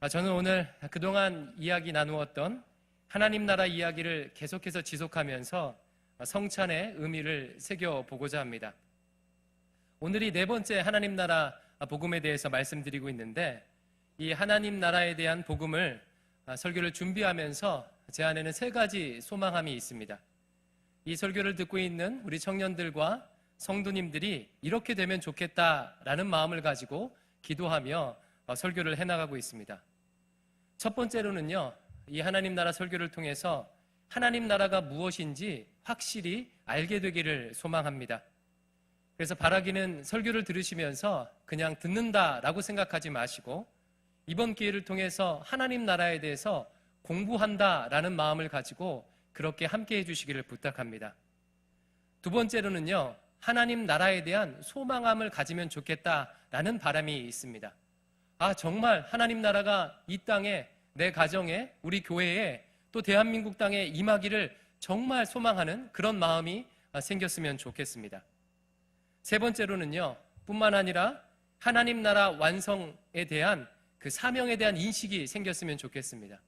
저는 오늘 그동안 이야기 나누었던 하나님 나라 이야기를 계속해서 지속하면서 성찬의 의미를 새겨보고자 합니다. 오늘이 네 번째 하나님 나라 복음에 대해서 말씀드리고 있는데, 이 하나님 나라에 대한 복음을 설교를 준비하면서 제 안에는 세 가지 소망함이 있습니다. 이 설교를 듣고 있는 우리 청년들과 성도님들이 이렇게 되면 좋겠다라는 마음을 가지고 기도하며 설교를 해나가고 있습니다. 첫 번째로는요, 이 하나님 나라 설교를 통해서 하나님 나라가 무엇인지 확실히 알게 되기를 소망합니다. 그래서 바라기는 설교를 들으시면서 그냥 듣는다라고 생각하지 마시고, 이번 기회를 통해서 하나님 나라에 대해서 공부한다라는 마음을 가지고 그렇게 함께 해주시기를 부탁합니다. 두 번째로는요, 하나님 나라에 대한 소망함을 가지면 좋겠다라는 바람이 있습니다. 정말 하나님 나라가 이 땅에, 내 가정에, 우리 교회에, 또 대한민국 땅에 임하기를 정말 소망하는 그런 마음이 생겼으면 좋겠습니다. 세 번째로는요, 뿐만 아니라 하나님 나라 완성에 대한 그 사명에 대한 인식이 생겼으면 좋겠습니다.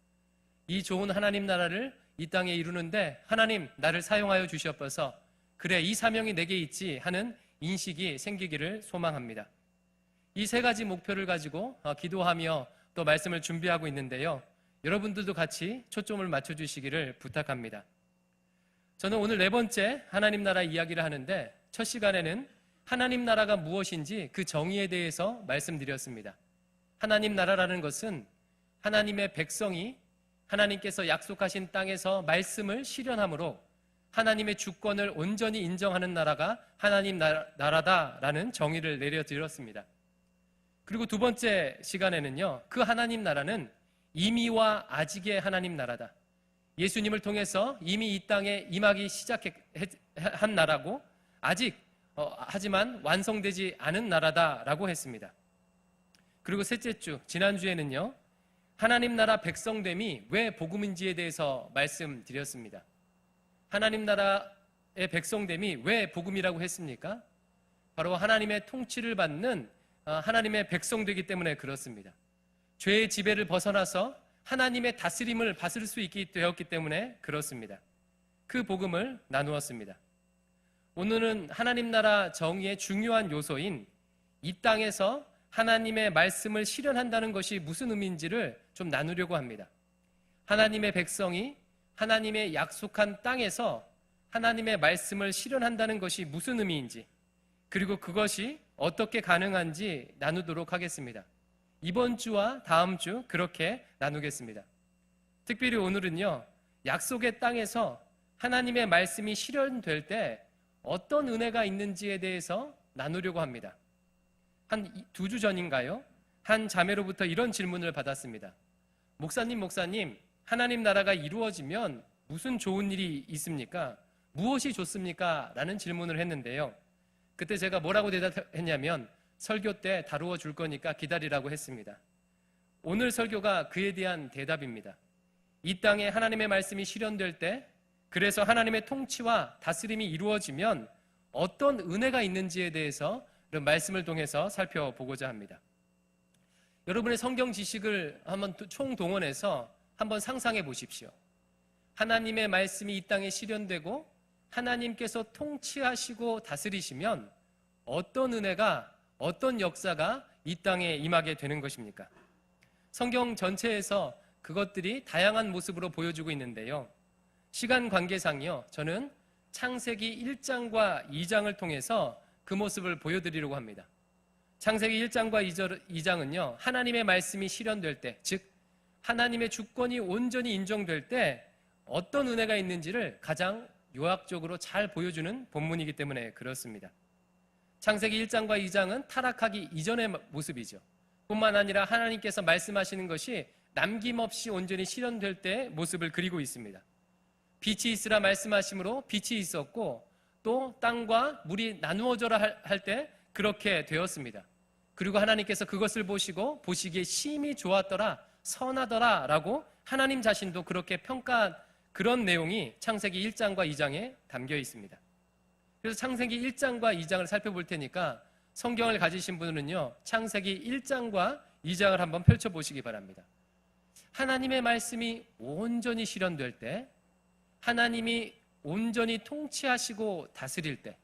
이 좋은 하나님 나라를 이 땅에 이루는데 하나님 나를 사용하여 주시옵소서, 그래 이 사명이 내게 있지 하는 인식이 생기기를 소망합니다. 이 세 가지 목표를 가지고 기도하며 또 말씀을 준비하고 있는데요, 여러분들도 같이 초점을 맞춰주시기를 부탁합니다. 저는 오늘 네 번째 하나님 나라 이야기를 하는데, 첫 시간에는 하나님 나라가 무엇인지 그 정의에 대해서 말씀드렸습니다. 하나님 나라라는 것은 하나님의 백성이 하나님께서 약속하신 땅에서 말씀을 실현함으로 하나님의 주권을 온전히 인정하는 나라가 하나님 나라다라는 정의를 내려드렸습니다. 그리고 두 번째 시간에는요, 그 하나님 나라는 이미와 아직의 하나님 나라다. 예수님을 통해서 이미 이 땅에 임하기 시작한 나라고, 아직 하지만 완성되지 않은 나라다라고 했습니다. 그리고 셋째 주, 지난주에는요, 하나님 나라 백성됨이 왜 복음인지에 대해서 말씀드렸습니다. 하나님 나라의 백성됨이 왜 복음이라고 했습니까? 바로 하나님의 통치를 받는 하나님의 백성되기 때문에 그렇습니다. 죄의 지배를 벗어나서 하나님의 다스림을 받을 수 있게 되었기 때문에 그렇습니다. 그 복음을 나누었습니다. 오늘은 하나님 나라 정의의 중요한 요소인 이 땅에서 하나님의 말씀을 실현한다는 것이 무슨 의미인지를 좀 나누려고 합니다. 하나님의 백성이 하나님의 약속한 땅에서 하나님의 말씀을 실현한다는 것이 무슨 의미인지, 그리고 그것이 어떻게 가능한지 나누도록 하겠습니다. 이번 주와 다음 주 그렇게 나누겠습니다. 특별히 오늘은요, 약속의 땅에서 하나님의 말씀이 실현될 때 어떤 은혜가 있는지에 대해서 나누려고 합니다. 한 2주 전인가요? 한 자매로부터 이런 질문을 받았습니다. 목사님, 하나님 나라가 이루어지면 무슨 좋은 일이 있습니까? 무엇이 좋습니까? 라는 질문을 했는데요, 그때 제가 뭐라고 대답했냐면, 설교 때 다루어 줄 거니까 기다리라고 했습니다. 오늘 설교가 그에 대한 대답입니다. 이 땅에 하나님의 말씀이 실현될 때, 그래서 하나님의 통치와 다스림이 이루어지면 어떤 은혜가 있는지에 대해서 이런 말씀을 통해서 살펴보고자 합니다. 여러분의 성경 지식을 한번 총동원해서 한번 상상해 보십시오. 하나님의 말씀이 이 땅에 실현되고 하나님께서 통치하시고 다스리시면 어떤 은혜가, 어떤 역사가 이 땅에 임하게 되는 것입니까? 성경 전체에서 그것들이 다양한 모습으로 보여주고 있는데요, 시간 관계상요, 저는 창세기 1장과 2장을 통해서 그 모습을 보여드리려고 합니다. 창세기 1장과 2장은요, 하나님의 말씀이 실현될 때, 즉 하나님의 주권이 온전히 인정될 때 어떤 은혜가 있는지를 가장 요약적으로 잘 보여주는 본문이기 때문에 그렇습니다. 창세기 1장과 2장은 타락하기 이전의 모습이죠. 뿐만 아니라 하나님께서 말씀하시는 것이 남김없이 온전히 실현될 때의 모습을 그리고 있습니다. 빛이 있으라 말씀하심으로 빛이 있었고, 또 땅과 물이 나누어져라 할 때 그렇게 되었습니다. 그리고 하나님께서 그것을 보시고 보시기에 심히 좋았더라, 선하더라 라고 하나님 자신도 그렇게 평가한 그런 내용이 창세기 1장과 2장에 담겨 있습니다. 그래서 창세기 1장과 2장을 살펴볼 테니까 성경을 가지신 분은요, 창세기 1장과 2장을 한번 펼쳐보시기 바랍니다. 하나님의 말씀이 온전히 실현될 때, 하나님이 온전히 통치하시고 다스릴 때,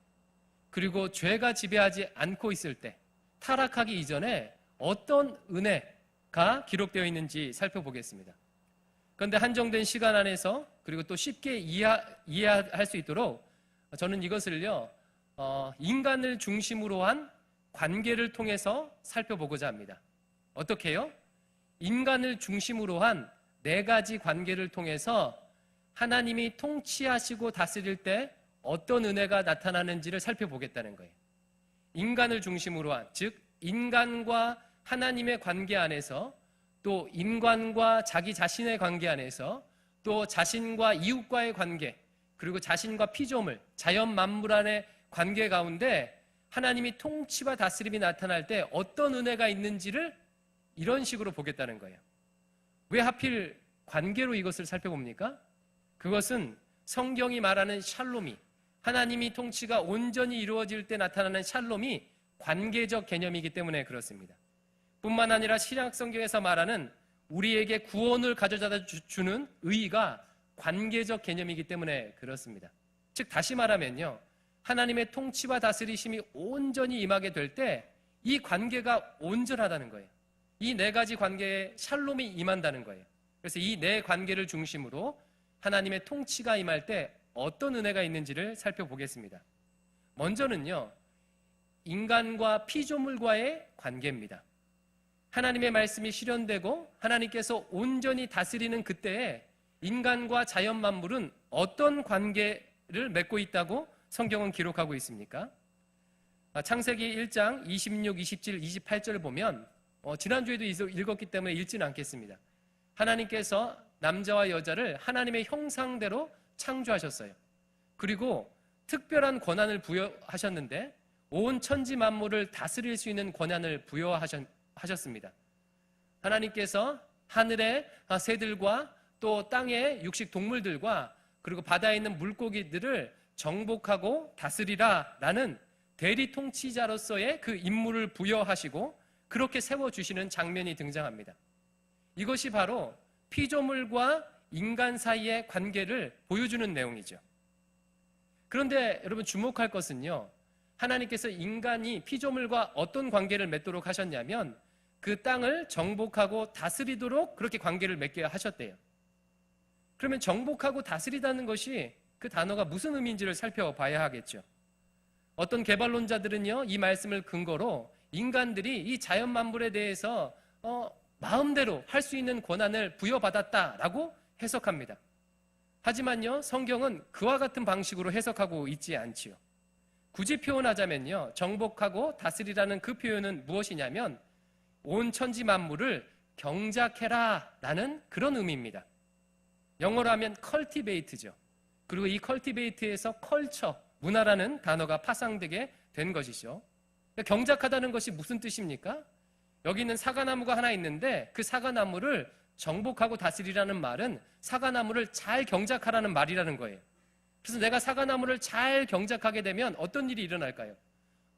그리고 죄가 지배하지 않고 있을 때, 타락하기 이전에 어떤 은혜가 기록되어 있는지 살펴보겠습니다. 그런데 한정된 시간 안에서, 그리고 또 쉽게 이해할 수 있도록 저는 이것을요, 인간을 중심으로 한 관계를 통해서 살펴보고자 합니다. 어떻게요? 인간을 중심으로 한 4가지 관계를 통해서 하나님이 통치하시고 다스릴 때 어떤 은혜가 나타나는지를 살펴보겠다는 거예요. 인간을 중심으로 한, 즉 인간과 하나님의 관계 안에서, 또 인간과 자기 자신의 관계 안에서, 또 자신과 이웃과의 관계, 그리고 자신과 피조물, 자연 만물 안의 관계 가운데 하나님이 통치와 다스림이 나타날 때 어떤 은혜가 있는지를 이런 식으로 보겠다는 거예요. 왜 하필 관계로 이것을 살펴봅니까? 그것은 성경이 말하는 샬롬이, 하나님이 통치가 온전히 이루어질 때 나타나는 샬롬이 관계적 개념이기 때문에 그렇습니다. 뿐만 아니라 신약 성경에서 말하는 우리에게 구원을 가져다 주는 의의가 관계적 개념이기 때문에 그렇습니다. 즉 다시 말하면요, 하나님의 통치와 다스리심이 온전히 임하게 될 때 이 관계가 온전하다는 거예요. 이 4가지 관계에 샬롬이 임한다는 거예요. 그래서 이 4관계를 중심으로 하나님의 통치가 임할 때 어떤 은혜가 있는지를 살펴보겠습니다. 먼저는요, 인간과 피조물과의 관계입니다. 하나님의 말씀이 실현되고 하나님께서 온전히 다스리는 그때에 인간과 자연 만물은 어떤 관계를 맺고 있다고 성경은 기록하고 있습니까? 창세기 1장 26, 27, 28절을 보면 지난주에도 읽었기 때문에 읽지는 않겠습니다. 하나님께서 남자와 여자를 하나님의 형상대로 창조하셨어요. 그리고 특별한 권한을 부여하셨는데 온 천지 만물을 다스릴 수 있는 권한을 부여하셨습니다. 하나님께서 하늘의 새들과 또 땅의 육식 동물들과 그리고 바다에 있는 물고기들을 정복하고 다스리라 라는 대리 통치자로서의 그 임무를 부여하시고 그렇게 세워주시는 장면이 등장합니다. 이것이 바로 피조물과 인간 사이의 관계를 보여주는 내용이죠. 그런데 여러분 주목할 것은요, 하나님께서 인간이 피조물과 어떤 관계를 맺도록 하셨냐면 그 땅을 정복하고 다스리도록 그렇게 관계를 맺게 하셨대요. 그러면 정복하고 다스리다는 것이 그 단어가 무슨 의미인지를 살펴봐야 하겠죠. 어떤 개발론자들은요, 이 말씀을 근거로 인간들이 이 자연 만물에 대해서 마음대로 할 수 있는 권한을 부여받았다라고 해석합니다. 하지만요, 성경은 그와 같은 방식으로 해석하고 있지 않지요. 굳이 표현하자면요, 정복하고 다스리라는 그 표현은 무엇이냐면 온 천지 만물을 경작해라 라는 그런 의미입니다. 영어로 하면 cultivate죠. 그리고 이 cultivate에서 culture, 문화라는 단어가 파생되게 된 것이죠. 경작하다는 것이 무슨 뜻입니까? 여기는 사과나무가 하나 있는데 그 사과나무를 정복하고 다스리라는 말은 사과나무를 잘 경작하라는 말이라는 거예요. 그래서 내가 사과나무를 잘 경작하게 되면 어떤 일이 일어날까요?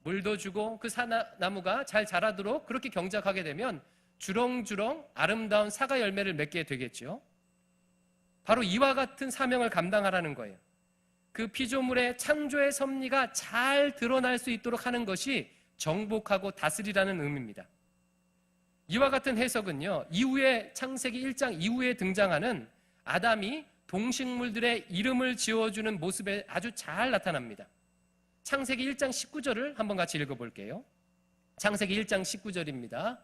물도 주고 그 사과나무가 잘 자라도록 그렇게 경작하게 되면 주렁주렁 아름다운 사과 열매를 맺게 되겠죠. 바로 이와 같은 사명을 감당하라는 거예요. 그 피조물의 창조의 섭리가 잘 드러날 수 있도록 하는 것이 정복하고 다스리라는 의미입니다. 이와 같은 해석은요, 이후에 창세기 1장 이후에 등장하는 아담이 동식물들의 이름을 지어주는 모습에 아주 잘 나타납니다. 창세기 1장 19절을 한번 같이 읽어볼게요. 창세기 1장 19절입니다.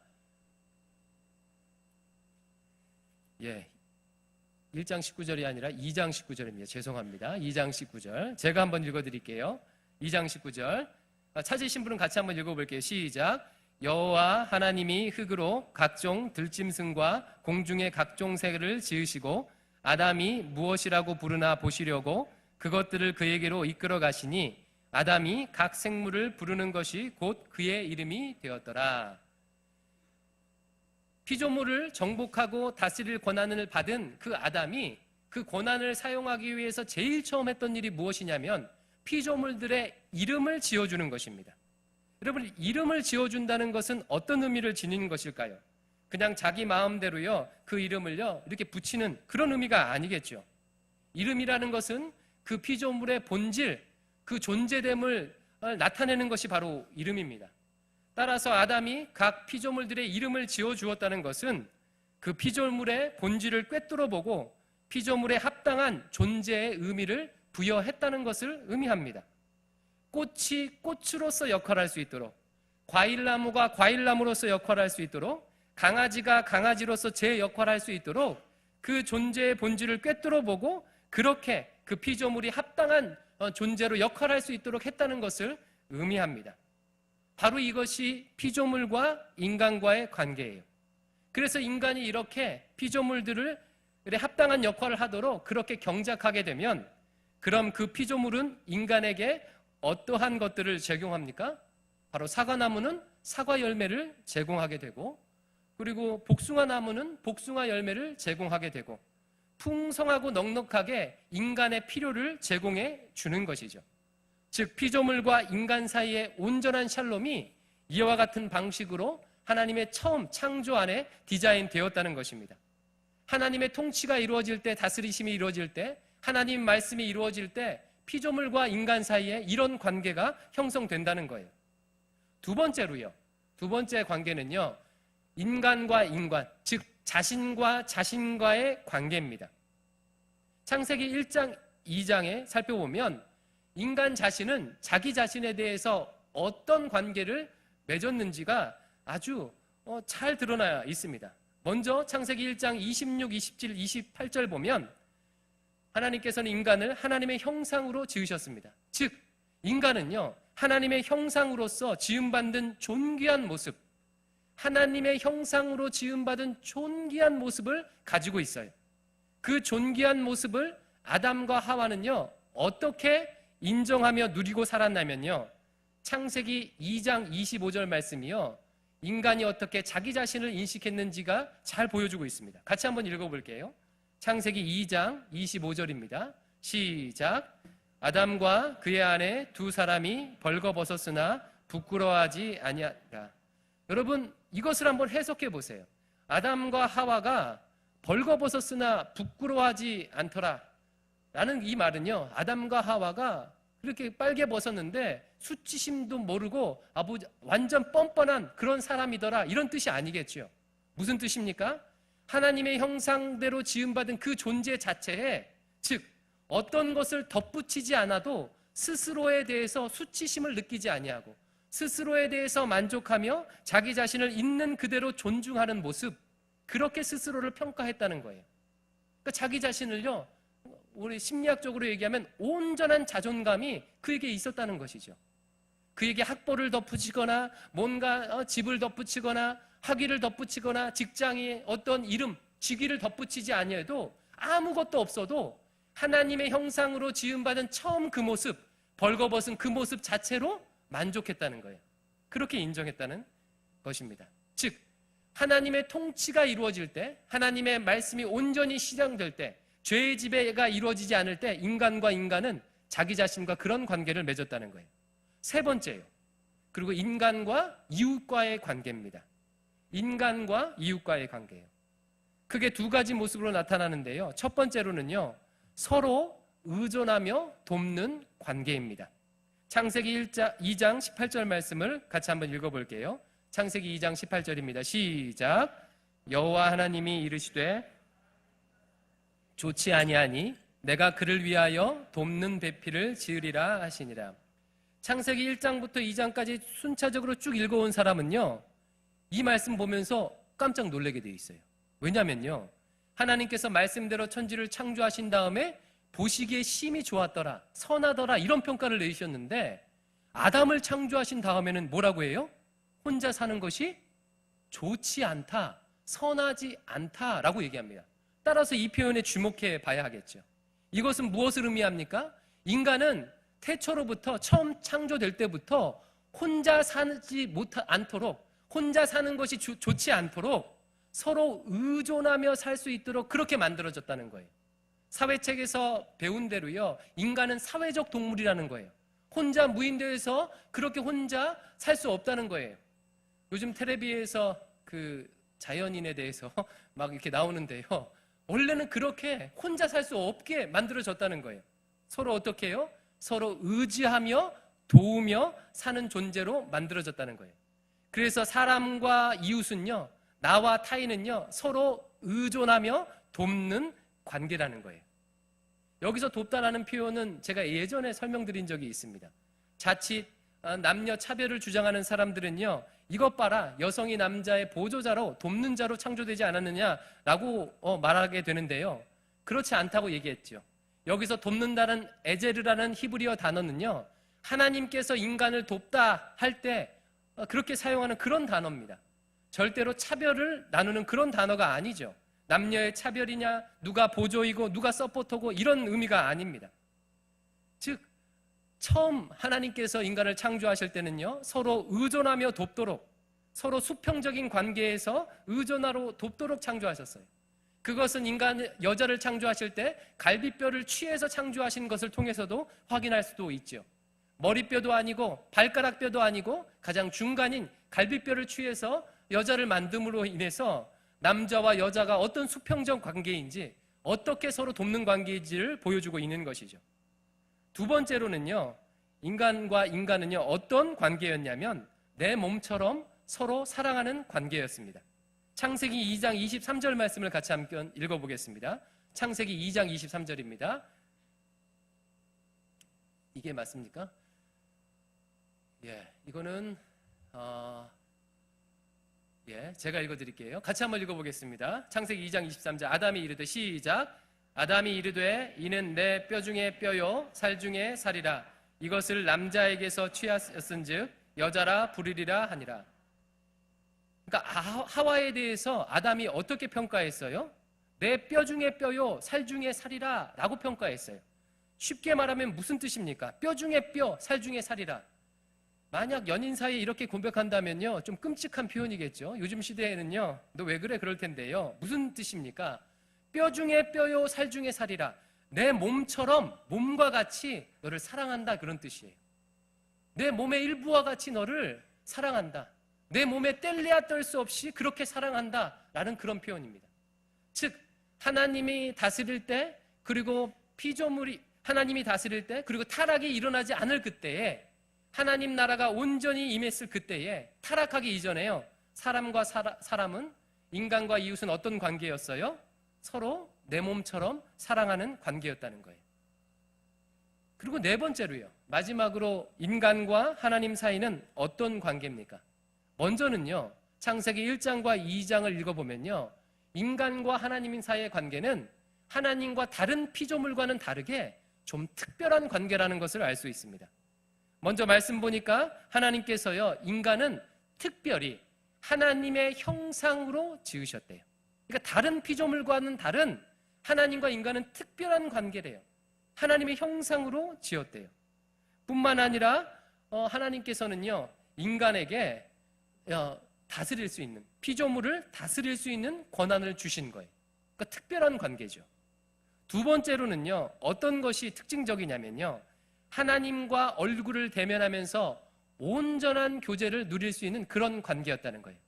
1장 19절이 아니라 2장 19절입니다. 죄송합니다. 2장 19절. 제가 한번 읽어드릴게요. 2장 19절. 찾으신 분은 같이 한번 읽어볼게요. 시작. 여호와 하나님이 흙으로 각종 들짐승과 공중의 각종 새를 지으시고 아담이 무엇이라고 부르나 보시려고 그것들을 그에게로 이끌어 가시니 아담이 각 생물을 부르는 것이 곧 그의 이름이 되었더라. 피조물을 정복하고 다스릴 권한을 받은 그 아담이 그 권한을 사용하기 위해서 제일 처음 했던 일이 무엇이냐면 피조물들의 이름을 지어주는 것입니다. 여러분, 이름을 지어준다는 것은 어떤 의미를 지니는 것일까요? 그냥 자기 마음대로요 그 이름을요 이렇게 붙이는 그런 의미가 아니겠죠. 이름이라는 것은 그 피조물의 본질, 그 존재됨을 나타내는 것이 바로 이름입니다. 따라서 아담이 각 피조물들의 이름을 지어주었다는 것은 그 피조물의 본질을 꿰뚫어 보고 피조물에 합당한 존재의 의미를 부여했다는 것을 의미합니다. 꽃이 꽃으로서 역할할 수 있도록, 과일나무가 과일나무로서 역할할 수 있도록, 강아지가 강아지로서 제 역할할 수 있도록 그 존재의 본질을 꿰뚫어 보고 그렇게 그 피조물이 합당한 존재로 역할할 수 있도록 했다는 것을 의미합니다. 바로 이것이 피조물과 인간과의 관계예요. 그래서 인간이 이렇게 피조물들을 합당한 역할을 하도록 그렇게 경작하게 되면 그럼 그 피조물은 인간에게 어떠한 것들을 제공합니까? 바로 사과나무는 사과 열매를 제공하게 되고, 그리고 복숭아나무는 복숭아 열매를 제공하게 되고, 풍성하고 넉넉하게 인간의 필요를 제공해 주는 것이죠. 즉 피조물과 인간 사이의 온전한 샬롬이 이와 같은 방식으로 하나님의 처음 창조 안에 디자인되었다는 것입니다. 하나님의 통치가 이루어질 때, 다스리심이 이루어질 때, 하나님 말씀이 이루어질 때 피조물과 인간 사이에 이런 관계가 형성된다는 거예요. 두 번째로요, 두 번째 관계는요, 인간과 인간, 즉 자신과 자신과의 관계입니다. 창세기 1장, 2장에 살펴보면 인간 자신은 자기 자신에 대해서 어떤 관계를 맺었는지가 아주 잘 드러나 있습니다. 먼저 창세기 1장 26, 27, 28절 보면 하나님께서는 인간을 하나님의 형상으로 지으셨습니다. 즉 인간은요 하나님의 형상으로서 지음받은 존귀한 모습, 하나님의 형상으로 지음받은 존귀한 모습을 가지고 있어요. 그 존귀한 모습을 아담과 하와는요 어떻게 인정하며 누리고 살았냐면요, 창세기 2장 25절 말씀이요 인간이 어떻게 자기 자신을 인식했는지가 잘 보여주고 있습니다. 같이 한번 읽어볼게요. 창세기 2장 25절입니다. 시작. 아담과 그의 아내 두 사람이 벌거벗었으나 부끄러워하지 아니하라. 여러분 이것을 한번 해석해 보세요. 아담과 하와가 벌거벗었으나 부끄러워하지 않더라 라는 이 말은요, 아담과 하와가 그렇게 빨개 벗었는데 수치심도 모르고 완전 뻔뻔한 그런 사람이더라 이런 뜻이 아니겠죠. 무슨 뜻입니까? 하나님의 형상대로 지음받은 그 존재 자체에, 즉 어떤 것을 덧붙이지 않아도 스스로에 대해서 수치심을 느끼지 아니하고 스스로에 대해서 만족하며 자기 자신을 있는 그대로 존중하는 모습, 그렇게 스스로를 평가했다는 거예요. 그러니까 자기 자신을요, 우리 심리학적으로 얘기하면 온전한 자존감이 그에게 있었다는 것이죠. 그에게 학벌을 덧붙이거나 뭔가 집을 덧붙이거나 학위를 덧붙이거나 직장에 어떤 이름, 직위를 덧붙이지 아니해도 아무것도 없어도 하나님의 형상으로 지음받은 처음 그 모습, 벌거벗은 그 모습 자체로 만족했다는 거예요. 그렇게 인정했다는 것입니다. 즉 하나님의 통치가 이루어질 때, 하나님의 말씀이 온전히 실현될 때, 죄의 지배가 이루어지지 않을 때 인간과 인간은 자기 자신과 그런 관계를 맺었다는 거예요. 세 번째요, 그리고 인간과 이웃과의 관계입니다. 인간과 이웃과의 관계예요. 크게 두 가지 모습으로 나타나는데요, 첫 번째로는요 서로 의존하며 돕는 관계입니다. 창세기 2장 18절 말씀을 같이 한번 읽어볼게요. 창세기 2장 18절입니다. 시작. 여호와 하나님이 이르시되 좋지 아니하니 내가 그를 위하여 돕는 배필을 지으리라 하시니라. 창세기 1장부터 2장까지 순차적으로 쭉 읽어온 사람은요 이 말씀 보면서 깜짝 놀라게 돼 있어요. 왜냐면요, 하나님께서 말씀대로 천지를 창조하신 다음에 보시기에 심히 좋았더라, 선하더라 이런 평가를 내리셨는데 아담을 창조하신 다음에는 뭐라고 해요? 혼자 사는 것이 좋지 않다, 선하지 않다라고 얘기합니다. 따라서 이 표현에 주목해 봐야 하겠죠. 이것은 무엇을 의미합니까? 인간은 태초로부터 처음 창조될 때부터 혼자 살지 않도록, 혼자 사는 것이 좋지 않도록 서로 의존하며 살 수 있도록 그렇게 만들어졌다는 거예요. 사회책에서 배운 대로요, 인간은 사회적 동물이라는 거예요. 혼자 무인도에서 그렇게 혼자 살 수 없다는 거예요. 요즘 텔레비에서 그 자연인에 대해서 막 이렇게 나오는데요. 원래는 그렇게 혼자 살 수 없게 만들어졌다는 거예요. 서로 어떻게 해요? 서로 의지하며 도우며 사는 존재로 만들어졌다는 거예요. 그래서 사람과 이웃은요, 나와 타인은요, 서로 의존하며 돕는 관계라는 거예요. 여기서 돕다라는 표현은 제가 예전에 설명드린 적이 있습니다. 자칫 남녀 차별을 주장하는 사람들은요, 이것 봐라, 여성이 남자의 보조자로 돕는 자로 창조되지 않았느냐라고 말하게 되는데요, 그렇지 않다고 얘기했죠. 여기서 돕는다는 에제르라는 히브리어 단어는요, 하나님께서 인간을 돕다 할 때 그렇게 사용하는 그런 단어입니다. 절대로 차별을 나누는 그런 단어가 아니죠. 남녀의 차별이냐, 누가 보조이고 누가 서포터고 이런 의미가 아닙니다. 즉 처음 하나님께서 인간을 창조하실 때는요, 서로 의존하며 돕도록, 서로 수평적인 관계에서 의존하러 돕도록 창조하셨어요. 그것은 인간 여자를 창조하실 때 갈비뼈를 취해서 창조하신 것을 통해서도 확인할 수도 있죠. 머리뼈도 아니고 발가락뼈도 아니고 가장 중간인 갈비뼈를 취해서 여자를 만듦으로 인해서 남자와 여자가 어떤 수평적 관계인지, 어떻게 서로 돕는 관계인지를 보여주고 있는 것이죠. 두 번째로는요, 인간과 인간은요, 어떤 관계였냐면 내 몸처럼 서로 사랑하는 관계였습니다. 창세기 2장 23절 말씀을 같이 함께 읽어보겠습니다. 창세기 2장 23절입니다. 이게 맞습니까? 이거는 제가 읽어드릴게요. 같이 한번 읽어보겠습니다. 창세기 2장 23절. 아담이 이르되, 시작. 아담이 이르되, 이는 내 뼈 중에 뼈요 살 중에 살이라. 이것을 남자에게서 취하였은즉 여자라 부르리라 하니라. 그러니까 하와에 대해서 아담이 어떻게 평가했어요? 내 뼈 중에 뼈요 살 중에 살이라 라고 평가했어요. 쉽게 말하면 무슨 뜻입니까? 뼈 중에 뼈, 살 중에 살이라. 만약 연인 사이에 이렇게 고백한다면요, 좀 끔찍한 표현이겠죠. 요즘 시대에는요, 너 왜 그래? 그럴 텐데요. 무슨 뜻입니까? 뼈 중에 뼈요 살 중에 살이라. 내 몸처럼, 몸과 같이 너를 사랑한다, 그런 뜻이에요. 내 몸의 일부와 같이 너를 사랑한다. 내 몸에 뗄래야 뗄 수 없이 그렇게 사랑한다 라는 그런 표현입니다. 즉 하나님이 다스릴 때, 그리고 피조물이 하나님이 다스릴 때, 그리고 타락이 일어나지 않을 그때에, 하나님 나라가 온전히 임했을 그때에, 타락하기 이전에요, 사람과 사람은, 인간과 이웃은 어떤 관계였어요? 서로 내 몸처럼 사랑하는 관계였다는 거예요. 그리고 네 번째로요, 마지막으로 인간과 하나님 사이는 어떤 관계입니까? 먼저는요, 창세기 1장과 2장을 읽어보면요, 인간과 하나님 사이의 관계는 하나님과 다른 피조물과는 다르게 좀 특별한 관계라는 것을 알 수 있습니다. 먼저 말씀 보니까 하나님께서요, 인간은 특별히 하나님의 형상으로 지으셨대요. 그러니까 다른 피조물과는 다른, 하나님과 인간은 특별한 관계래요. 하나님의 형상으로 지었대요. 뿐만 아니라 하나님께서는요, 인간에게 다스릴 수 있는, 피조물을 다스릴 수 있는 권한을 주신 거예요. 그러니까 특별한 관계죠. 두 번째로는요, 어떤 것이 특징적이냐면요, 하나님과 얼굴을 대면하면서 온전한 교제를 누릴 수 있는 그런 관계였다는 거예요.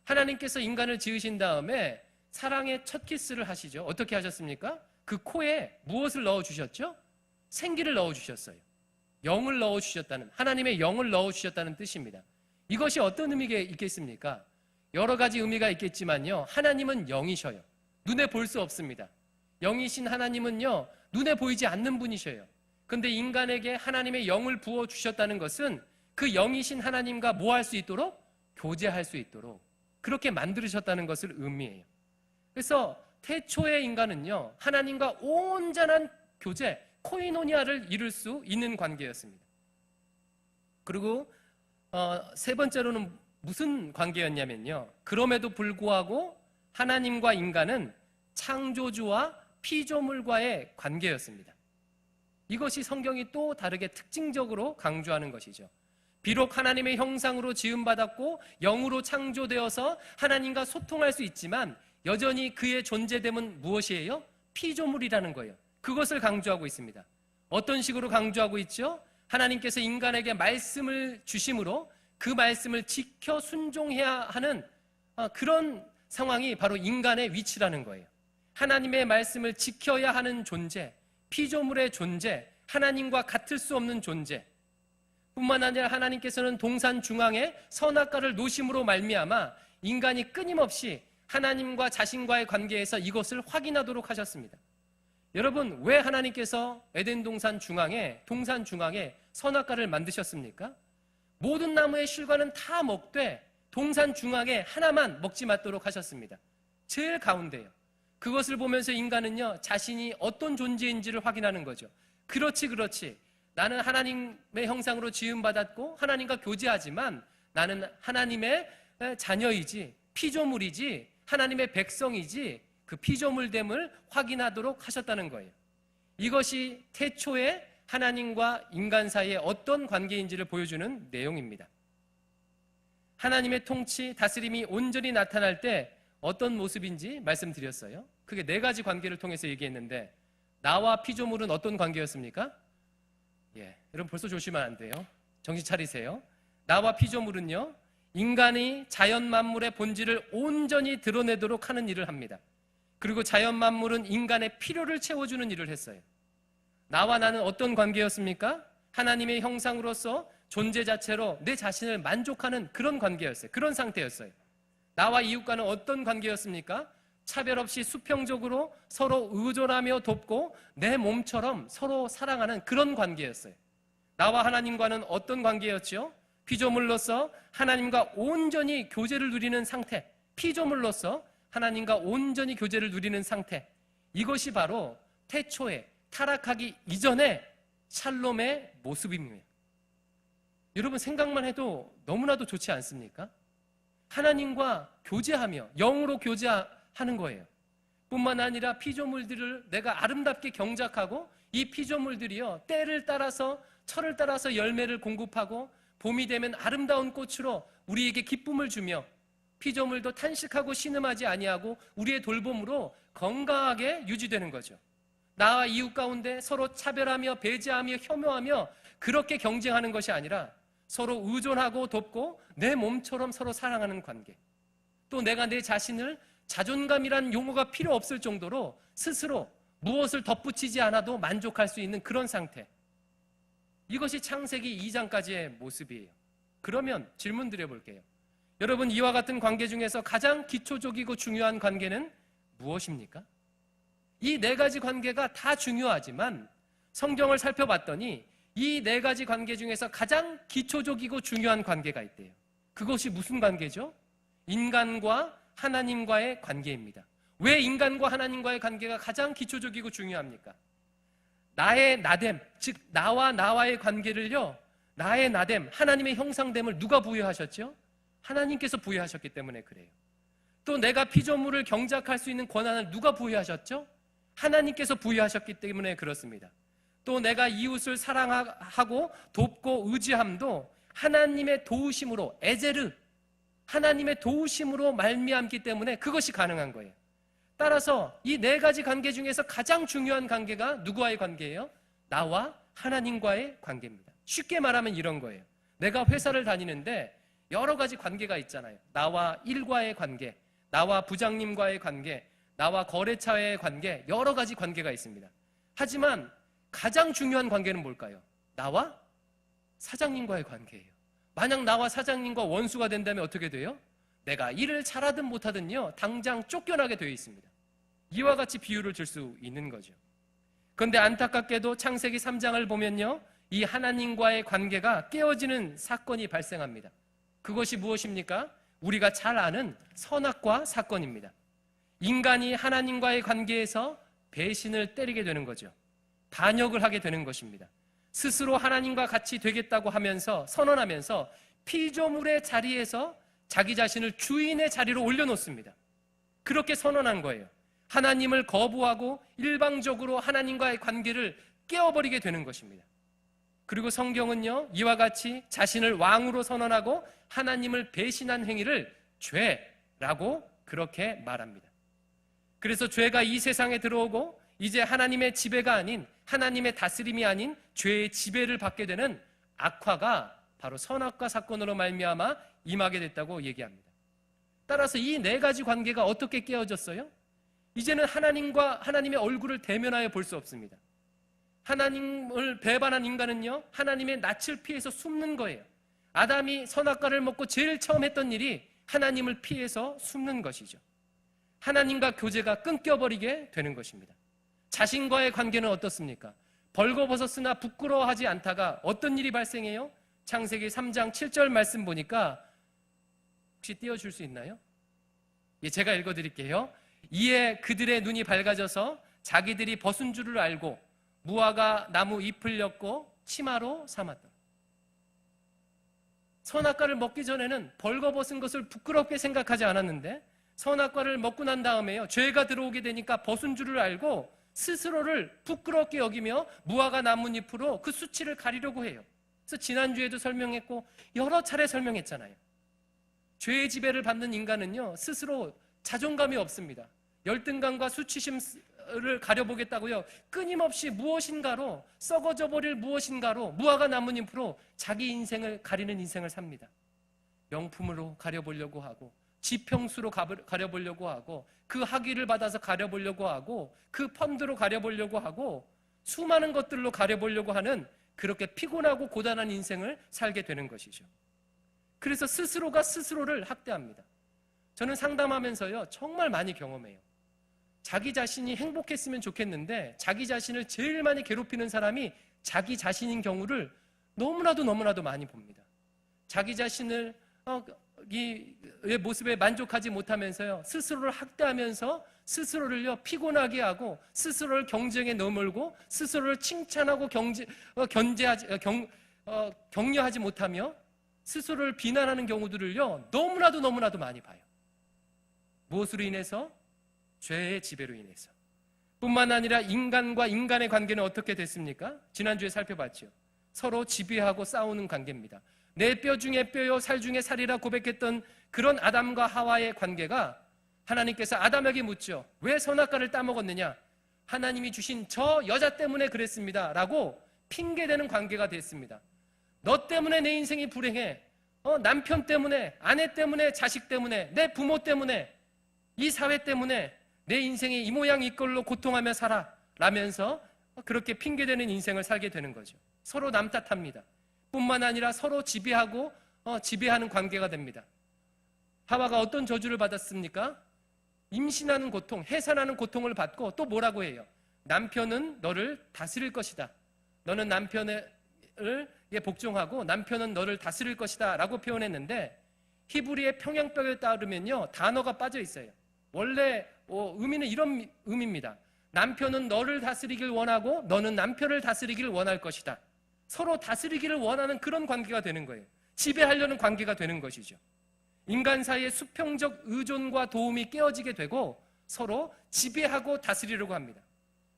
하나님께서 인간을 지으신 다음에 사랑의 첫 키스를 하시죠. 어떻게 하셨습니까? 그 코에 무엇을 넣어주셨죠? 생기를 넣어주셨어요. 영을 넣어주셨다는, 하나님의 영을 넣어주셨다는 뜻입니다. 이것이 어떤 의미가 있겠습니까? 여러 가지 의미가 있겠지만요, 하나님은 영이셔요. 눈에 볼 수 없습니다. 영이신 하나님은요, 눈에 보이지 않는 분이셔요. 그런데 인간에게 하나님의 영을 부어주셨다는 것은 그 영이신 하나님과 뭐 할 수 있도록? 교제할 수 있도록 그렇게 만들으셨다는 것을 의미해요. 그래서 태초의 인간은요, 하나님과 온전한 교제, 코이노니아를 이룰 수 있는 관계였습니다. 그리고 세 번째로는 무슨 관계였냐면요, 그럼에도 불구하고 하나님과 인간은 창조주와 피조물과의 관계였습니다. 이것이 성경이 또 다르게 특징적으로 강조하는 것이죠. 비록 하나님의 형상으로 지음받았고 영으로 창조되어서 하나님과 소통할 수 있지만 여전히 그의 존재됨은 무엇이에요? 피조물이라는 거예요. 그것을 강조하고 있습니다. 어떤 식으로 강조하고 있죠? 하나님께서 인간에게 말씀을 주심으로 그 말씀을 지켜 순종해야 하는 그런 상황이 바로 인간의 위치라는 거예요. 하나님의 말씀을 지켜야 하는 존재, 피조물의 존재, 하나님과 같을 수 없는 존재. 뿐만 아니라 하나님께서는 동산 중앙에 선악과를 노심으로 말미암아 인간이 끊임없이 하나님과 자신과의 관계에서 이것을 확인하도록 하셨습니다. 여러분, 왜 하나님께서 에덴 동산 중앙에 선악과를 만드셨습니까? 모든 나무의 실과는 다 먹되 동산 중앙에 하나만 먹지 말도록 하셨습니다. 제일 가운데요. 그것을 보면서 인간은요, 자신이 어떤 존재인지를 확인하는 거죠. 그렇지. 나는 하나님의 형상으로 지음받았고 하나님과 교제하지만 나는 하나님의 자녀이지, 피조물이지, 하나님의 백성이지, 그 피조물됨을 확인하도록 하셨다는 거예요. 이것이 태초에 하나님과 인간 사이에 어떤 관계인지를 보여주는 내용입니다. 하나님의 통치, 다스림이 온전히 나타날 때 어떤 모습인지 말씀드렸어요. 그게 4가지 관계를 통해서 얘기했는데, 나와 피조물은 어떤 관계였습니까? 여러분 벌써 조심하면 안 돼요. 정신 차리세요. 나와 피조물은요, 인간이 자연 만물의 본질을 온전히 드러내도록 하는 일을 합니다. 그리고 자연 만물은 인간의 필요를 채워주는 일을 했어요. 나와 나는 어떤 관계였습니까? 하나님의 형상으로서 존재 자체로 내 자신을 만족하는 그런 관계였어요. 그런 상태였어요. 나와 이웃과는 어떤 관계였습니까? 차별 없이 수평적으로 서로 의존하며 돕고 내 몸처럼 서로 사랑하는 그런 관계였어요. 나와 하나님과는 어떤 관계였죠? 피조물로서 하나님과 온전히 교제를 누리는 상태, 피조물로서 하나님과 온전히 교제를 누리는 상태, 이것이 바로 태초에 타락하기 이전의 샬롬의 모습입니다. 여러분 생각만 해도 너무나도 좋지 않습니까? 하나님과 교제하며 영으로 교제하는 거예요. 뿐만 아니라 피조물들을 내가 아름답게 경작하고 이 피조물들이요, 때를 따라서 철을 따라서 열매를 공급하고 봄이 되면 아름다운 꽃으로 우리에게 기쁨을 주며 피조물도 탄식하고 신음하지 아니하고 우리의 돌봄으로 건강하게 유지되는 거죠. 나와 이웃 가운데 서로 차별하며 배제하며 혐오하며 그렇게 경쟁하는 것이 아니라 서로 의존하고 돕고 내 몸처럼 서로 사랑하는 관계. 또 내가 내 자신을 자존감이란 용어가 필요 없을 정도로 스스로 무엇을 덧붙이지 않아도 만족할 수 있는 그런 상태. 이것이 창세기 2장까지의 모습이에요. 그러면 질문 드려볼게요. 여러분, 이와 같은 관계 중에서 가장 기초적이고 중요한 관계는 무엇입니까? 이 4가지 관계가 다 중요하지만 성경을 살펴봤더니 이 4가지 관계 중에서 가장 기초적이고 중요한 관계가 있대요. 그것이 무슨 관계죠? 인간과 하나님과의 관계입니다. 왜 인간과 하나님과의 관계가 가장 기초적이고 중요합니까? 나의 나됨, 즉 나와의 관계를요, 나의 나됨, 하나님의 형상됨을 누가 부여하셨죠? 하나님께서 부여하셨기 때문에 그래요. 또 내가 피조물을 경작할 수 있는 권한을 누가 부여하셨죠? 하나님께서 부여하셨기 때문에 그렇습니다. 또 내가 이웃을 사랑하고 돕고 의지함도 하나님의 도우심으로, 에제르, 하나님의 도우심으로 말미암기 때문에 그것이 가능한 거예요. 따라서 이 4가지 관계 중에서 가장 중요한 관계가 누구와의 관계예요? 나와 하나님과의 관계입니다. 쉽게 말하면 이런 거예요. 내가 회사를 다니는데 여러 가지 관계가 있잖아요. 나와 일과의 관계, 나와 부장님과의 관계, 나와 거래처의 관계, 여러 가지 관계가 있습니다. 하지만 가장 중요한 관계는 뭘까요? 나와 사장님과의 관계예요. 만약 나와 사장님과 원수가 된다면 어떻게 돼요? 내가 일을 잘하든 못하든요, 당장 쫓겨나게 되어 있습니다. 이와 같이 비유를 줄 수 있는 거죠. 그런데 안타깝게도 창세기 3장을 보면요, 이 하나님과의 관계가 깨어지는 사건이 발생합니다. 그것이 무엇입니까? 우리가 잘 아는 선악과 사건입니다. 인간이 하나님과의 관계에서 배신을 때리게 되는 거죠. 반역을 하게 되는 것입니다. 스스로 하나님과 같이 되겠다고 하면서 선언하면서 피조물의 자리에서 자기 자신을 주인의 자리로 올려놓습니다. 그렇게 선언한 거예요. 하나님을 거부하고 일방적으로 하나님과의 관계를 깨어버리게 되는 것입니다. 그리고 성경은요, 이와 같이 자신을 왕으로 선언하고 하나님을 배신한 행위를 죄라고 그렇게 말합니다. 그래서 죄가 이 세상에 들어오고 이제 하나님의 지배가 아닌, 하나님의 다스림이 아닌 죄의 지배를 받게 되는 악화가 바로 선악과 사건으로 말미암아 임하게 됐다고 얘기합니다. 따라서 이 네 가지 관계가 어떻게 깨어졌어요? 이제는 하나님과 하나님의 얼굴을 대면하여 볼 수 없습니다. 하나님을 배반한 인간은요, 하나님의 낯을 피해서 숨는 거예요. 아담이 선악과를 먹고 제일 처음 했던 일이 하나님을 피해서 숨는 것이죠. 하나님과 교제가 끊겨버리게 되는 것입니다. 자신과의 관계는 어떻습니까? 벌거벗었으나 부끄러워하지 않다가 어떤 일이 발생해요? 창세기 3장 7절 말씀 보니까 혹시 띄워줄 수 있나요? 예, 제가 읽어드릴게요. 이에 그들의 눈이 밝아져서 자기들이 벗은 줄을 알고 무화과 나무 잎을 엮고 치마로 삼았다. 선악과를 먹기 전에는 벌거벗은 것을 부끄럽게 생각하지 않았는데 선악과를 먹고 난 다음에요, 죄가 들어오게 되니까 벗은 줄을 알고 스스로를 부끄럽게 여기며 무화과 나뭇잎으로 그 수치를 가리려고 해요. 그래서 지난주에도 설명했고 여러 차례 설명했잖아요. 죄의 지배를 받는 인간은요, 스스로 자존감이 없습니다. 열등감과 수치심을 가려보겠다고요, 끊임없이 무엇인가로, 썩어져 버릴 무엇인가로, 무화과 나뭇잎으로 자기 인생을 가리는 인생을 삽니다. 명품으로 가려보려고 하고, 지평수로 가려보려고 하고, 그 학위를 받아서 가려보려고 하고, 그 펀드로 가려보려고 하고, 수많은 것들로 가려보려고 하는 그렇게 피곤하고 고단한 인생을 살게 되는 것이죠. 그래서 스스로가 스스로를 학대합니다. 저는 상담하면서요, 정말 많이 경험해요. 자기 자신이 행복했으면 좋겠는데 자기 자신을 제일 많이 괴롭히는 사람이 자기 자신인 경우를 너무나도 많이 봅니다. 자기 자신을 이 모습에 만족하지 못하면서요, 스스로를 학대하면서 스스로를요 피곤하게 하고, 스스로를 경쟁에 내몰고, 스스로를 칭찬하고 격려하지 못하며 스스로를 비난하는 경우들을요 너무나도 많이 봐요. 무엇으로 인해서? 죄의 지배로 인해서. 뿐만 아니라 인간과 인간의 관계는 어떻게 됐습니까? 지난주에 살펴봤죠. 서로 지배하고 싸우는 관계입니다. 내 뼈 중에 뼈요 살 중에 살이라 고백했던 그런 아담과 하와의 관계가, 하나님께서 아담에게 묻죠. 왜 선악과를 따먹었느냐? 하나님이 주신 저 여자 때문에 그랬습니다 라고 핑계대는 관계가 됐습니다. 너 때문에 내 인생이 불행해. 남편 때문에, 아내 때문에, 자식 때문에, 내 부모 때문에, 이 사회 때문에 내 인생이 이 모양 이 꼴로 고통하며 살아 라면서 그렇게 핑계대는 인생을 살게 되는 거죠. 서로 남 탓합니다. 뿐만 아니라 서로 지배하고 지배하는 관계가 됩니다. 하와가 어떤 저주를 받았습니까? 임신하는 고통, 해산하는 고통을 받고 또 뭐라고 해요? 남편은 너를 다스릴 것이다. 너는 남편을 복종하고 남편은 너를 다스릴 것이다 라고 표현했는데, 히브리의 평양벽에 따르면요 단어가 빠져 있어요. 원래 의미는 이런 의미입니다. 남편은 너를 다스리길 원하고 너는 남편을 다스리길 원할 것이다. 서로 다스리기를 원하는 그런 관계가 되는 거예요. 지배하려는 관계가 되는 것이죠. 인간 사이의 수평적 의존과 도움이 깨어지게 되고 서로 지배하고 다스리려고 합니다.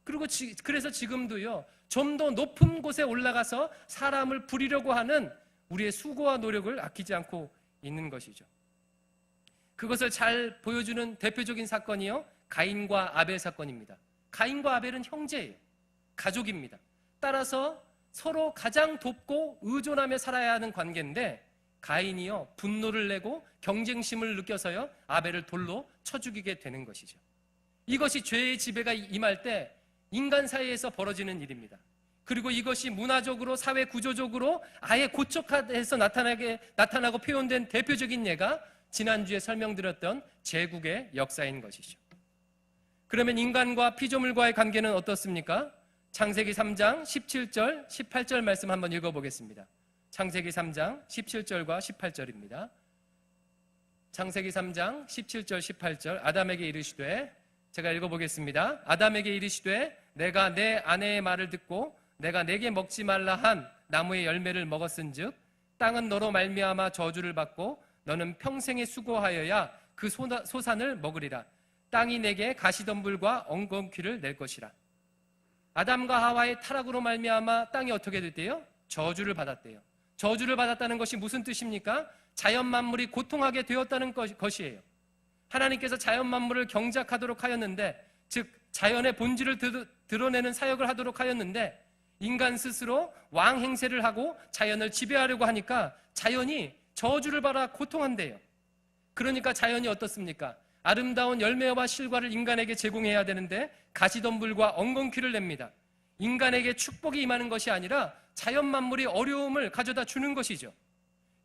그리고 그래서 지금도요 좀 더 높은 곳에 올라가서 사람을 부리려고 하는 우리의 수고와 노력을 아끼지 않고 있는 것이죠. 그것을 잘 보여주는 대표적인 사건이요 가인과 아벨 사건입니다. 가인과 아벨은 형제예요. 가족입니다. 따라서 서로 가장 돕고 의존하며 살아야 하는 관계인데, 가인이요 분노를 내고 경쟁심을 느껴서요 아벨을 돌로 쳐 죽이게 되는 것이죠. 이것이 죄의 지배가 임할 때 인간 사이에서 벌어지는 일입니다. 그리고 이것이 문화적으로, 사회 구조적으로 아예 고척화해서 나타나고 표현된 대표적인 예가 지난주에 설명드렸던 제국의 역사인 것이죠. 그러면 인간과 피조물과의 관계는 어떻습니까? 창세기 3장 17절, 18절 말씀 한번 읽어보겠습니다. 창세기 3장 17절과 18절입니다. 창세기 3장 17절, 18절. 아담에게 이르시되, 제가 읽어보겠습니다. 아담에게 이르시되 내가 내 아내의 말을 듣고 내가 내게 먹지 말라 한 나무의 열매를 먹었은즉 땅은 너로 말미암아 저주를 받고 너는 평생에 수고하여야 그 소산을 먹으리라. 땅이 내게 가시덤불과 엉겅퀴를 낼 것이라. 아담과 하와의 타락으로 말미암아 땅이 어떻게 됐대요? 저주를 받았대요. 저주를 받았다는 것이 무슨 뜻입니까? 자연 만물이 고통하게 되었다는 것이에요. 하나님께서 자연 만물을 경작하도록 하였는데, 즉 자연의 본질을 드러내는 사역을 하도록 하였는데, 인간 스스로 왕 행세를 하고 자연을 지배하려고 하니까 자연이 저주를 받아 고통한대요. 그러니까 자연이 어떻습니까? 아름다운 열매와 실과를 인간에게 제공해야 되는데 가시덤불과 엉겅퀴를 냅니다. 인간에게 축복이 임하는 것이 아니라 자연 만물이 어려움을 가져다 주는 것이죠.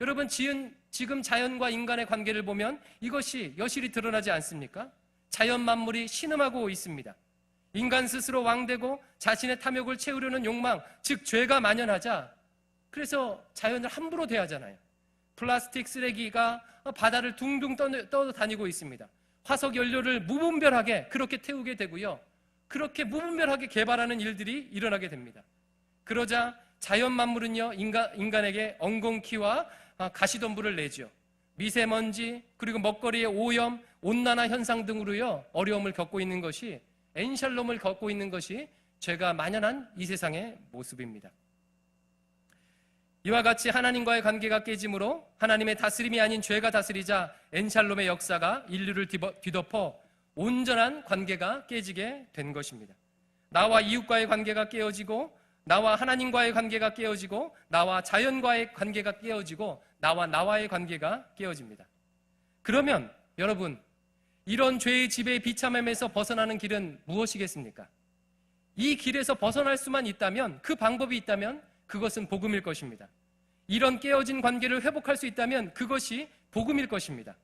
여러분, 지금 자연과 인간의 관계를 보면 이것이 여실히 드러나지 않습니까? 자연 만물이 신음하고 있습니다. 인간 스스로 왕되고 자신의 탐욕을 채우려는 욕망, 즉 죄가 만연하자 그래서 자연을 함부로 대하잖아요. 플라스틱 쓰레기가 바다를 둥둥 떠다니고 있습니다. 화석 연료를 무분별하게 그렇게 태우게 되고요. 그렇게 무분별하게 개발하는 일들이 일어나게 됩니다. 그러자 자연 만물은요, 인간에게 엉겅퀴와 가시덤불을 내죠. 미세먼지, 그리고 먹거리의 오염, 온난화 현상 등으로요, 어려움을 겪고 있는 것이, 엔샬롬을 겪고 있는 것이 죄가 만연한 이 세상의 모습입니다. 이와 같이 하나님과의 관계가 깨짐으로 하나님의 다스림이 아닌 죄가 다스리자 엔샬롬의 역사가 인류를 뒤덮어 온전한 관계가 깨지게 된 것입니다. 나와 이웃과의 관계가 깨어지고, 나와 하나님과의 관계가 깨어지고, 나와 자연과의 관계가 깨어지고, 나와의 관계가 깨어집니다. 그러면 여러분, 이런 죄의 지배의 비참함에서 벗어나는 길은 무엇이겠습니까? 이 길에서 벗어날 수만 있다면, 그 방법이 있다면 그것은 복음일 것입니다. 이런 깨어진 관계를 회복할 수 있다면 그것이 복음일 것입니다.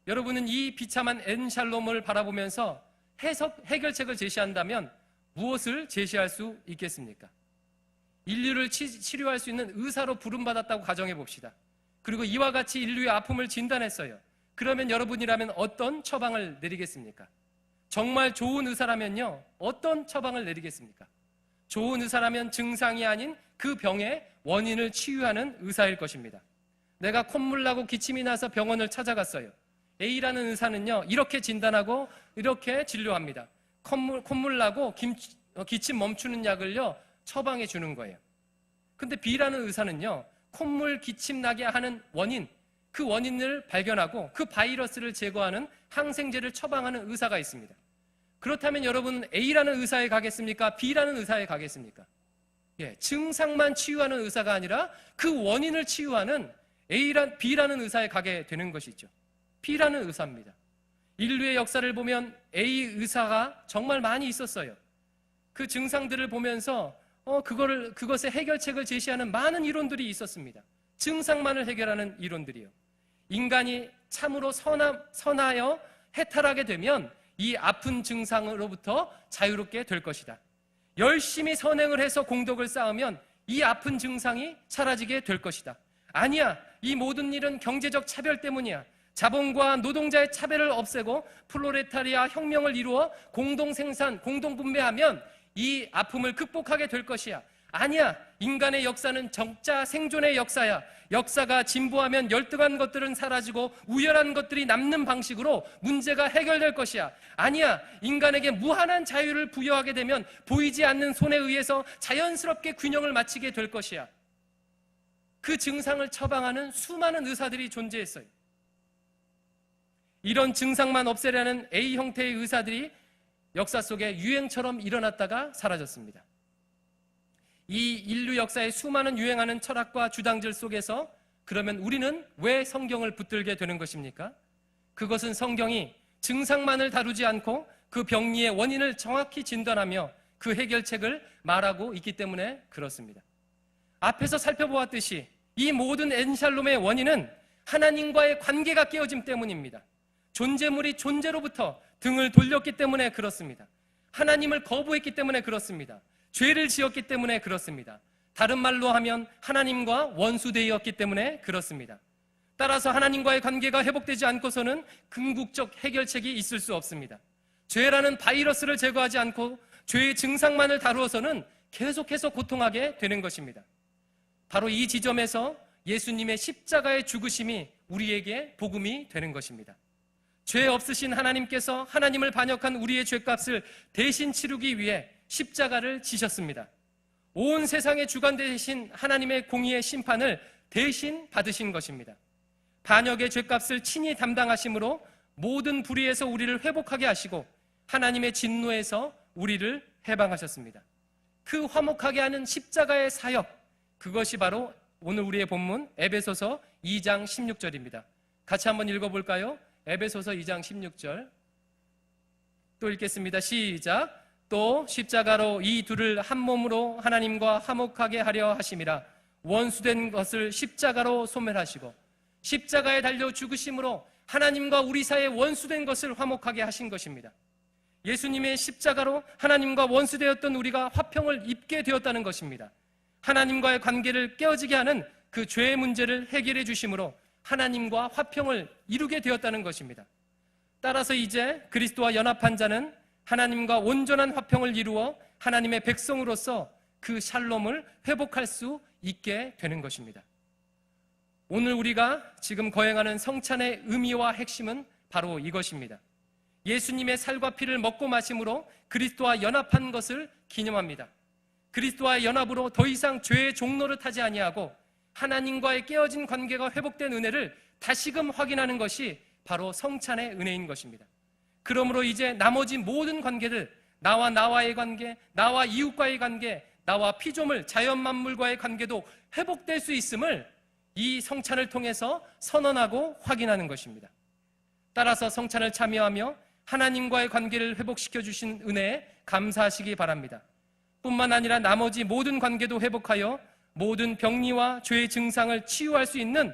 여러분은 이 비참한 엔샬롬을 바라보면서 해결책을 제시한다면 무엇을 제시할 수 있겠습니까? 인류를 치료할 수 있는 의사로 부름받았다고 가정해 봅시다. 그리고 이와 같이 인류의 아픔을 진단했어요. 그러면 여러분이라면 어떤 처방을 내리겠습니까? 정말 좋은 의사라면요, 어떤 처방을 내리겠습니까? 좋은 의사라면 증상이 아닌 그 병의 원인을 치유하는 의사일 것입니다. 내가 콧물 나고 기침이 나서 병원을 찾아갔어요. A라는 의사는요, 이렇게 진단하고 이렇게 진료합니다. 콧물 나고 기침 멈추는 약을요, 처방해 주는 거예요. 근데 B라는 의사는요, 콧물 기침 나게 하는 원인, 그 원인을 발견하고 그 바이러스를 제거하는 항생제를 처방하는 의사가 있습니다. 그렇다면 여러분은 A라는 의사에 가겠습니까? B라는 의사에 가겠습니까? 증상만 치유하는 의사가 아니라 그 원인을 치유하는 B라는 의사에 가게 되는 것이죠. B라는 의사입니다. 인류의 역사를 보면 A 의사가 정말 많이 있었어요. 그 증상들을 보면서 그것의 해결책을 제시하는 많은 이론들이 있었습니다. 증상만을 해결하는 이론들이요. 인간이 참으로 선하여 해탈하게 되면 이 아픈 증상으로부터 자유롭게 될 것이다. 열심히 선행을 해서 공덕을 쌓으면 이 아픈 증상이 사라지게 될 것이다. 아니야, 이 모든 일은 경제적 차별 때문이야. 자본과 노동자의 차별을 없애고 플로레타리아 혁명을 이루어 공동생산, 공동분배하면 이 아픔을 극복하게 될 것이야. 아니야, 인간의 역사는 적자 생존의 역사야. 역사가 진보하면 열등한 것들은 사라지고 우열한 것들이 남는 방식으로 문제가 해결될 것이야. 아니야, 인간에게 무한한 자유를 부여하게 되면 보이지 않는 손에 의해서 자연스럽게 균형을 맞추게 될 것이야. 그 증상을 처방하는 수많은 의사들이 존재했어요. 이런 증상만 없애려는 A 형태의 의사들이 역사 속에 유행처럼 일어났다가 사라졌습니다. 이 인류 역사의 수많은 유행하는 철학과 주당들 속에서 그러면 우리는 왜 성경을 붙들게 되는 것입니까? 그것은 성경이 증상만을 다루지 않고 그 병리의 원인을 정확히 진단하며 그 해결책을 말하고 있기 때문에 그렇습니다. 앞에서 살펴보았듯이 이 모든 엔샬롬의 원인은 하나님과의 관계가 깨어짐 때문입니다. 존재물이 존재로부터 등을 돌렸기 때문에 그렇습니다. 하나님을 거부했기 때문에 그렇습니다. 죄를 지었기 때문에 그렇습니다. 다른 말로 하면 하나님과 원수되었기 때문에 그렇습니다. 따라서 하나님과의 관계가 회복되지 않고서는 궁극적 해결책이 있을 수 없습니다. 죄라는 바이러스를 제거하지 않고 죄의 증상만을 다루어서는 계속해서 고통하게 되는 것입니다. 바로 이 지점에서 예수님의 십자가의 죽으심이 우리에게 복음이 되는 것입니다. 죄 없으신 하나님께서 하나님을 반역한 우리의 죄값을 대신 치르기 위해 십자가를 지셨습니다. 온 세상의 주관 되신 하나님의 공의의 심판을 대신 받으신 것입니다. 반역의 죄값을 친히 담당하심으로 모든 불의에서 우리를 회복하게 하시고 하나님의 진노에서 우리를 해방하셨습니다. 그 화목하게 하는 십자가의 사역, 그것이 바로 오늘 우리의 본문 에베소서 2장 16절입니다. 같이 한번 읽어볼까요? 에베소서 2장 16절. 또 읽겠습니다. 시작. 또 십자가로 이 둘을 한 몸으로 하나님과 화목하게 하려 하심이라. 원수된 것을 십자가로 소멸하시고 십자가에 달려 죽으심으로 하나님과 우리 사이에 원수된 것을 화목하게 하신 것입니다. 예수님의 십자가로 하나님과 원수되었던 우리가 화평을 입게 되었다는 것입니다. 하나님과의 관계를 깨어지게 하는 그 죄의 문제를 해결해 주심으로 하나님과 화평을 이루게 되었다는 것입니다. 따라서 이제 그리스도와 연합한 자는 하나님과 온전한 화평을 이루어 하나님의 백성으로서 그 샬롬을 회복할 수 있게 되는 것입니다. 오늘 우리가 지금 거행하는 성찬의 의미와 핵심은 바로 이것입니다. 예수님의 살과 피를 먹고 마심으로 그리스도와 연합한 것을 기념합니다. 그리스도와의 연합으로 더 이상 죄의 종로를 타지 아니하고 하나님과의 깨어진 관계가 회복된 은혜를 다시금 확인하는 것이 바로 성찬의 은혜인 것입니다. 그러므로 이제 나머지 모든 관계들, 나와의 관계, 나와 이웃과의 관계, 나와 피조물, 자연 만물과의 관계도 회복될 수 있음을 이 성찬을 통해서 선언하고 확인하는 것입니다. 따라서 성찬을 참여하며 하나님과의 관계를 회복시켜 주신 은혜에 감사하시기 바랍니다. 뿐만 아니라 나머지 모든 관계도 회복하여 모든 병리와 죄의 증상을 치유할 수 있는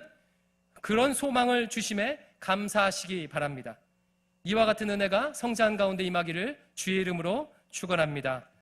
그런 소망을 주심에 감사하시기 바랍니다. 이와 같은 은혜가 성찬 가운데 임하기를 주의 이름으로 축원합니다.